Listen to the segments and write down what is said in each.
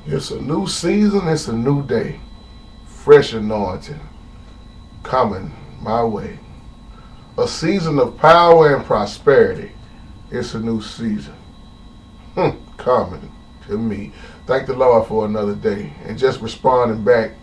It's a new season, it's a new day. Fresh anointing coming my way. A season of power and prosperity. It's a new season. Coming to me. Thank the Lord for another day. And just responding back.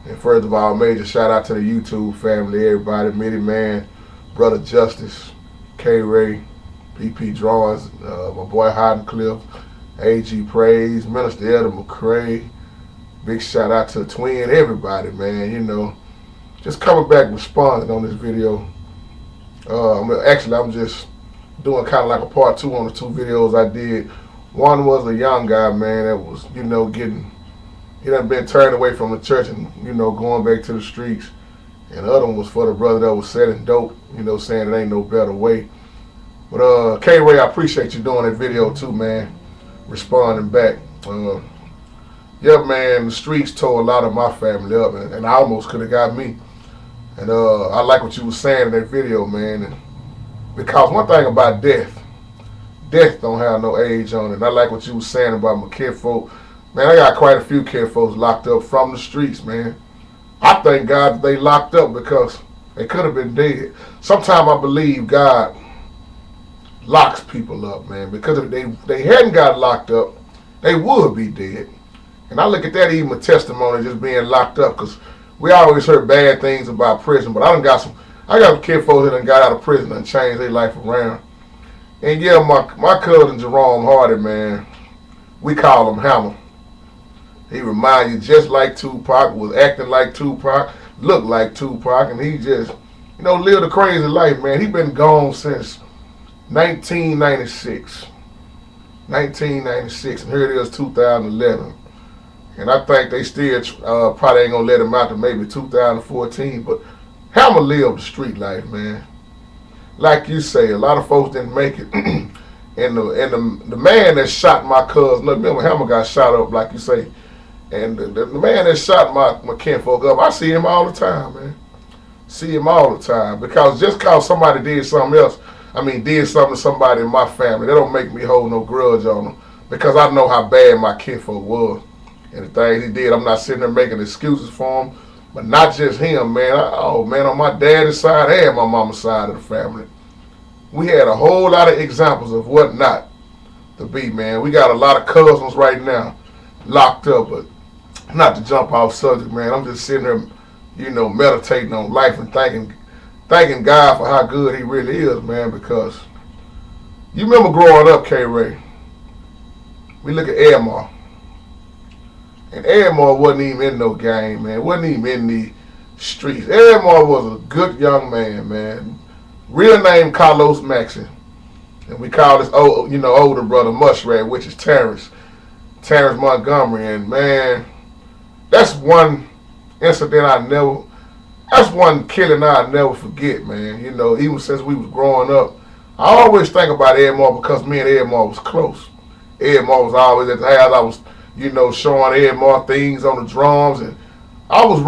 And first of all, major shout out to the YouTube family, everybody, Mitty Man, Brother Justice, K Ray, PP Drawings, my boy Cliff, AG Praise, Minister Elder McCray. Big shout out to the twin, everybody, man. Just coming back responding on this video. I'm just doing kind of like a part two on the two videos I did. One was a young guy, man, that was, he done been turned away from the church and, going back to the streets. And the other one was for the brother that was selling dope, saying it ain't no better way. But K-Ray, I appreciate you doing that video too, man. Responding back. Yeah, man, the streets tore a lot of my family up, and I almost could have got me. And I like what you were saying in that video, man. And because one thing about death don't have no age on it. And I like what you were saying about my kinfolk. Man, I got quite a few kinfolks locked up from the streets, man. I thank God that they locked up because they could have been dead. Sometimes I believe God locks people up, man, because if they hadn't got locked up, they would be dead. And I look at that even with testimony just being locked up, because we always heard bad things about prison, but I got some kinfolks that done got out of prison and changed their life around. And yeah, my cousin Jerome Hardy, man, we call him Hammer. He remind you just like Tupac, was acting like Tupac, looked like Tupac, and he just, lived a crazy life, man. He been gone since 1996. 1996, and here it is, 2011. And I think they still probably ain't gonna let him out to maybe 2014. But Hammer lived the street life, man. Like you say, a lot of folks didn't make it. and the man that shot my cousin, remember Hammer got shot up, like you say. And the man that shot my kinfolk up, I see him all the time, man. See him all the time. Because just cause somebody did something else, did something to somebody in my family, that don't make me hold no grudge on them. Because I know how bad my kinfolk was. And the things he did, I'm not sitting there making excuses for him. But not just him, man. On my daddy's side and my mama's side of the family, we had a whole lot of examples of what not to be, man. We got a lot of cousins right now locked up, but not to jump off subject, man. I'm just sitting there, meditating on life and thanking God for how good he really is, man, because you remember growing up, K-Ray, we look at Edmar. And Edmar wasn't even in no game, man. Wasn't even in the streets. Edmar was a good young man, man. Real name Carlos Maxey. And we call this older brother Mushrat, which is Terrence Montgomery. And man, that's one incident that's one killing I'll never forget, man. Even since we was growing up. I always think about Edmar because me and Edmar was close. Edmar was always at the house. I was showing Edmar things on the drums, and I was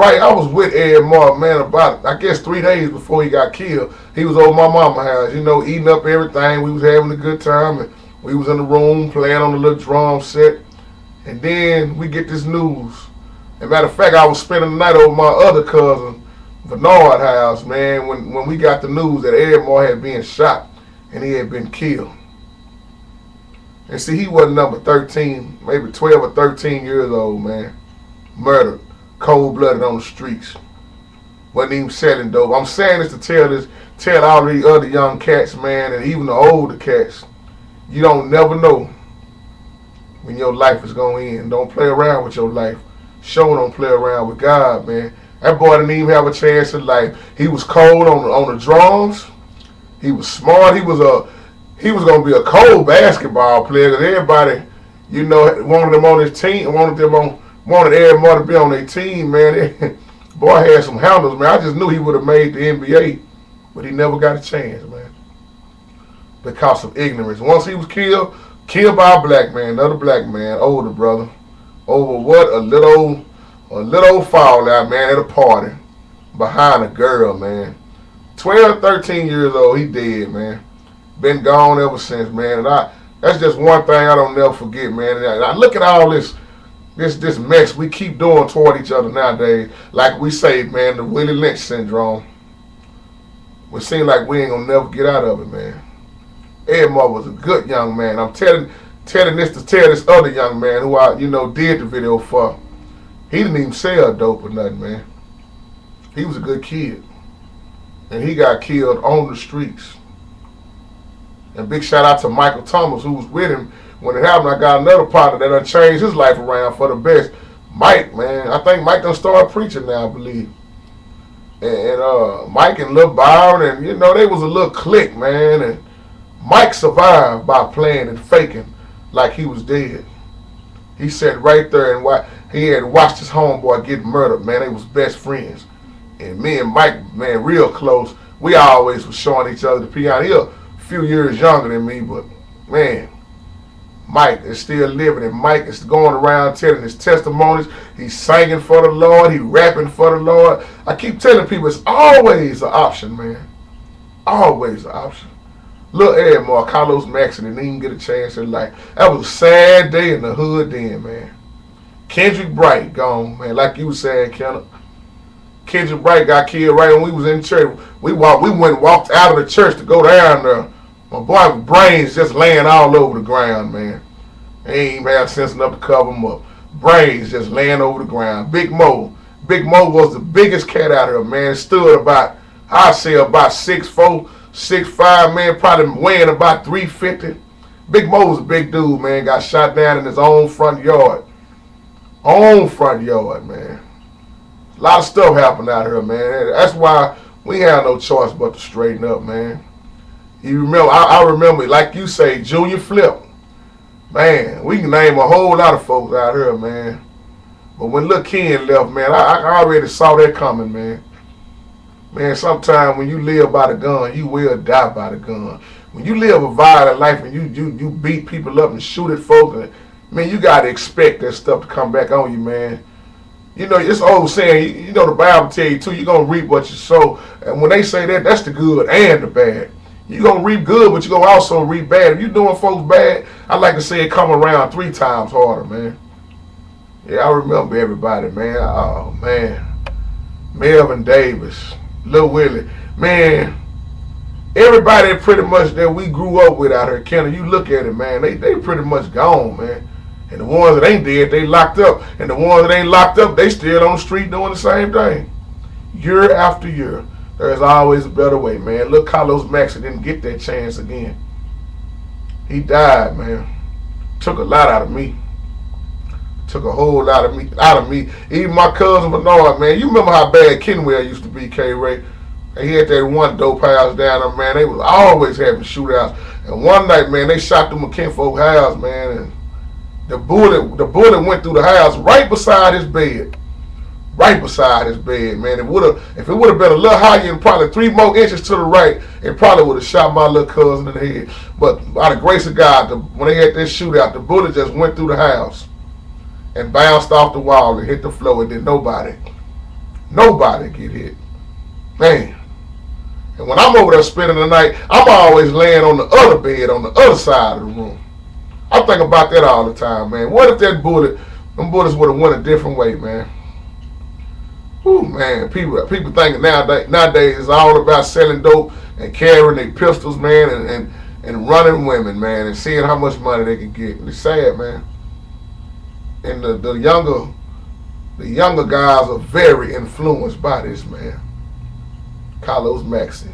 with Edmar, man, about, I guess, 3 days before he got killed. He was over my mama's house, eating up everything. We was having a good time, and we was in the room playing on the little drum set, and then we get this news. As a matter of fact, I was spending the night over my other cousin, Bernard house, man, when we got the news that Edmar had been shot, and he had been killed. And see, he wasn't number 13, maybe 12 or 13 years old, man. Murdered, cold-blooded on the streets. Wasn't even selling dope. I'm saying this to tell all these other young cats, man, and even the older cats, you don't never know when your life is going to end. Don't play around with your life. Sure don't play around with God, man. That boy didn't even have a chance in life. He was cold on the drums. He was smart. He was going to be a cold basketball player, because everybody, wanted him on his team, wanted everybody to be on their team, man. Boy had some handles, man. I just knew he would have made the NBA, but he never got a chance, man, because of ignorance. Once he was killed by a black man, another black man, older brother, over what? A little fallout, man, at a party behind a girl, man. 12, 13 years old, he dead, man. Been gone ever since, man. And that's just one thing I don't never forget, man. And I look at all this this mess we keep doing toward each other nowadays. Like we say, man, the Willie Lynch syndrome. We seem like we ain't gonna never get out of it, man. Edmar was a good young man. I'm telling this to tell this other young man who I, did the video for. He didn't even sell dope or nothing, man. He was a good kid. And he got killed on the streets. And big shout out to Michael Thomas, who was with him when it happened. I got another partner that done changed his life around for the best. Mike, man. I think Mike done started preaching now, I believe. And Mike and Lil Byron, and they was a little clique, man. And Mike survived by playing and faking like he was dead. He sat right there and he had watched his homeboy get murdered, man. They was best friends. And me and Mike, man, real close. We always was showing each other the piano. He a few years younger than me, but man, Mike is still living, and Mike is going around telling his testimonies. He's singing for the Lord. He rapping for the Lord. I keep telling people it's always an option, man. Always an option. Lil Edmar, Carlos Maxey didn't even get a chance in life. That was a sad day in the hood then, man. Kendrick Bright gone, man. Like you was saying, Kenneth. Kendrick Bright got killed right when we was in church. We went and walked out of the church to go down there. My boy brains just laying all over the ground, man. He ain't even have sense enough to cover him up. Brains just laying over the ground. Big Mo was the biggest cat out here, man. Stood about, I'd say about 6'4", 6'5", man, probably weighing about 350. Big Mo was a big dude, man. Got shot down in his own front yard. Man. A lot of stuff happened out here, man. That's why we have no choice but to straighten up, man. You remember, I remember, like you say, Junior Flip. Man, we can name a whole lot of folks out here, man. But when Lil Ken left, man, I already saw that coming, man. Man, sometimes when you live by the gun, you will die by the gun. When you live a violent life and you beat people up and shoot at folks, and, man, you got to expect that stuff to come back on you, man. It's old saying, the Bible tell you, too, you're going to reap what you sow. And when they say that, that's the good and the bad. You're going to reap good, but you're going to also reap bad. If you're doing folks bad, I like to say it come around 3 times harder, man. Yeah, I remember everybody, man. Oh, man. Melvin Davis, Lil Willie. Man, everybody pretty much that we grew up with out here, Kenny, you look at it, man, they pretty much gone, man. And the ones that ain't dead, they locked up. And the ones that ain't locked up, they still on the street doing the same thing. Year after year. There's always a better way, man. Look, Carlos Maxey didn't get that chance again. He died, man. Took a lot out of me. Took a whole lot of me. Even my cousin Bernard, man. You remember how bad Kenwell used to be, K-Ray? And he had that one dope house down there, man. They was always having shootouts. And one night, man, they shot through McKinfolk's house, man. And the bullet went through the house right beside his bed. Right beside his bed, man. If it would have been a little higher and probably 3 more inches to the right, it probably would have shot my little cousin in the head. But by the grace of God, when they had this shootout, the bullet just went through the house and bounced off the wall and hit the floor, and then nobody get hit. Man. And when I'm over there spending the night, I'm always laying on the other bed on the other side of the room. I think about that all the time, man. What if them bullets would have went a different way, man? Ooh, man, people thinking nowadays it's all about selling dope and carrying their pistols, man, and running women, man, and seeing how much money they can get. It's sad, man. And the younger guys are very influenced by this, man. Carlos Maxey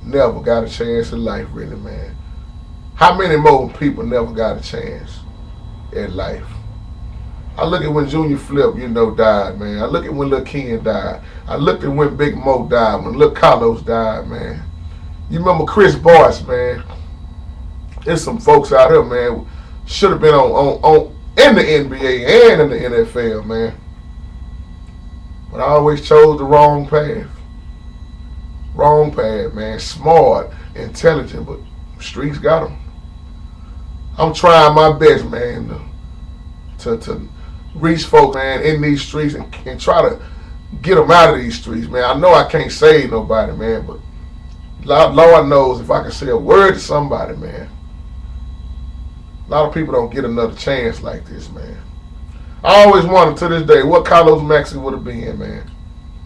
never got a chance in life, really, man. How many more people never got a chance in life? I look at when Junior Flip, died, man. I look at when Lil Ken died. I looked at when Big Mo died, when Lil Carlos died, man. You remember Chris Boyce, man. There's some folks out here, man, should have been on in the NBA and in the NFL, man. But I always chose the wrong path. Wrong path, man. Smart, intelligent, but streets got them. I'm trying my best, man, to reach folks, man, in these streets and try to get them out of these streets, man. I know I can't save nobody, man, but Lord knows if I can say a word to somebody, man. A lot of people don't get another chance like this, man. I always wonder to this day what Carlos Maxey would have been, man.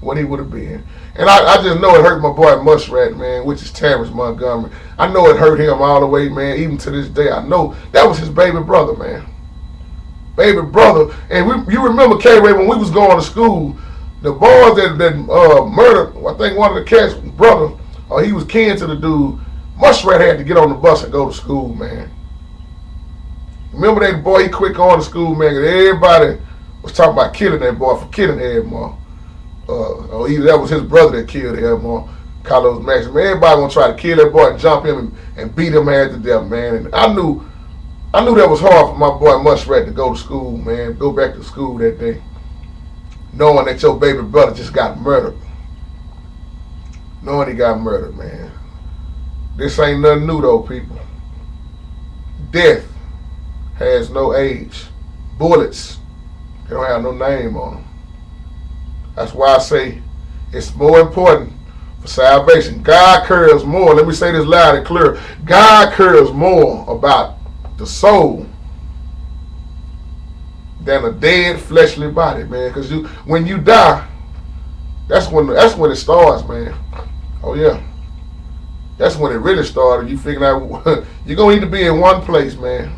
What he would have been. And I just know it hurt my boy Muskrat, man, which is Terrence Montgomery. I know it hurt him all the way, man. Even to this day, I know that was his baby brother, man. Baby brother. And you remember, K-Ray, when we was going to school, the boys that murdered, I think one of the cats' brother, he was kin to the dude. Muskrat had to get on the bus and go to school, man. Remember that boy, he quit going to school, man, because everybody was talking about killing that boy for killing Edmore. Or either that was his brother that killed Edmore, Carlos Maxey. Man, everybody gonna try to kill that boy and jump him and beat him half to death, man. And I knew that was hard for my boy Muskrat to go to school, man, go back to school that day, knowing that your baby brother just got murdered. Knowing he got murdered, man. This ain't nothing new though, people. Death has no age. Bullets, they don't have no name on them. That's why I say it's more important for salvation. God cares more. Let me say this loud and clear. God cares more about the soul than a dead fleshly body, man. Because when you die, that's when it starts, man. Oh yeah, that's when it really started. You figure out you're gonna need to be in one place, man.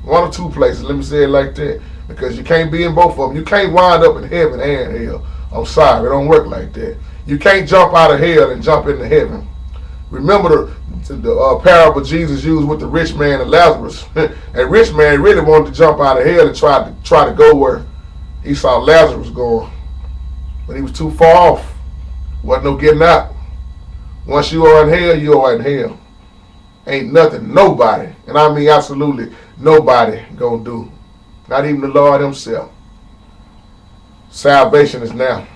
One or two places. Let me say it like that, because you can't be in both of them. You can't wind up in heaven and hell. I'm sorry, it don't work like that. You can't jump out of hell and jump into heaven. Remember the parable Jesus used with the rich man and Lazarus. That rich man really wanted to jump out of hell and try to go where he saw Lazarus going, but he was too far off. Wasn't no getting out. Once you are in hell, you are in hell. Ain't nothing, nobody, and I mean absolutely nobody gonna do. Not even the Lord himself. Salvation is now.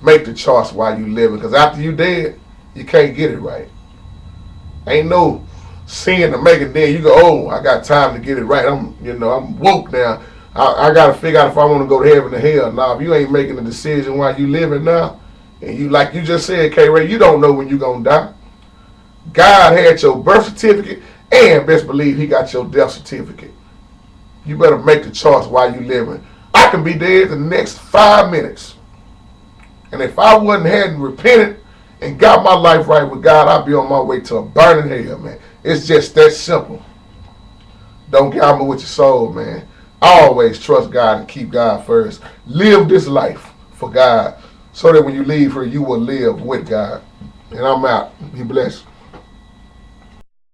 Make the choice while you living, because after you dead, you can't get it right. Ain't no sin to make it then. You go, oh, I got time to get it right. I'm woke now. I got to figure out if I want to go to heaven or hell. Now, if you ain't making a decision while you living now, and you, like you just said, K-Ray, you don't know when you gonna die. God had your birth certificate, and best believe he got your death certificate. You better make the choice while you living. I can be dead the next 5 minutes. And if I hadn't repented and got my life right with God, I'd be on my way to a burning hell, man. It's just that simple. Don't gamble with your soul, man. Always trust God and keep God first. Live this life for God, so that when you leave here, you will live with God. And I'm out. Be blessed.